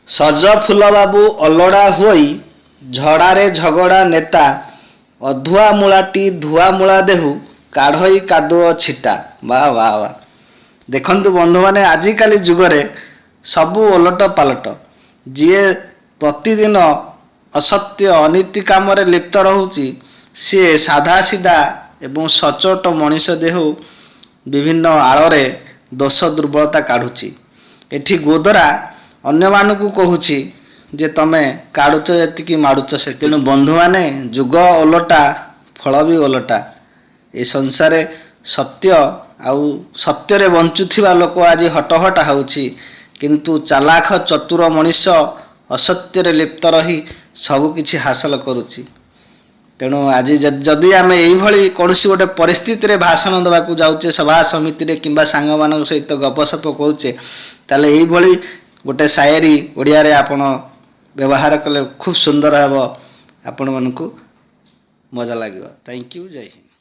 ସଜ ଫୁଲ ବାବୁ ଅଲୋଡ଼ା ହୋଇ ଝଡ଼ାରେ ଝଗଡ଼ା ନେତା ଅଧୁଆ ମୂଳାଟି ଧୁଆ ମୂଳା ଦେହୁ କାଢ଼ଇ କାଦୁଅ ଛିଟା। ବା ବା ବା ଦେଖନ୍ତୁ ବନ୍ଧୁମାନେ, ଆଜିକାଲି ଯୁଗରେ ସବୁ ଓଲଟ ପାଲଟ। ଯିଏ ପ୍ରତିଦିନ ଅସତ୍ୟ ଅନୀତି କାମରେ ଲିପ୍ତ ରହୁଛି, ସିଏ ସାଧାସିଧା ଏବଂ ସଚ୍ଚୋଟ ମଣିଷ ଦେହୁ ବିଭିନ୍ନ ଆଳରେ ଦୋଷ ଦୁର୍ବଳତା କାଢ଼ୁଛି। ଏଠି ଗୋଦରା ଅନ୍ୟମାନଙ୍କୁ କହୁଛି ଯେ ତମେ କାଢୁଛ ଯେତିକି ମାଡୁଛ ସେତିକି। ତେଣୁ ବନ୍ଧୁମାନେ, ଯୁଗ ଓଲଟା, ଫଳ ବି ଓଲଟା। ଏ ସଂସାରେ ସତ୍ୟ ଆଉ ସତ୍ୟରେ ବଞ୍ଚୁଥିବା ଲୋକ ଆଜି ହଟହଟା ହେଉଛି, କିନ୍ତୁ ଚାଲାଖ ଚତୁର ମଣିଷ ଅସତ୍ୟରେ ଲିପ୍ତ ରହି ସବୁ କିଛି ହାସଲ କରୁଛି। ତେଣୁ ଆଜି ଯଦି ଆମେ ଏଇଭଳି କୌଣସି ଗୋଟେ ପରିସ୍ଥିତିରେ ଭାଷଣ ଦେବାକୁ ଯାଉଛେ, ସଭା ସମିତିରେ କିମ୍ବା ସାଙ୍ଗମାନଙ୍କ ସହିତ ଗପସପ କରୁଛେ, ତାହେଲେ ଏଇଭଳି ଗୋଟେ ସାଏରୀ ଓଡ଼ିଆରେ ଆପଣ ବ୍ୟବହାର କଲେ ଖୁବ୍ ସୁନ୍ଦର ହେବ, ଆପଣମାନଙ୍କୁ ମଜା ଲାଗିବ। ଥ୍ୟାଙ୍କ ୟୁ, ଜୟ ହିନ୍ଦ।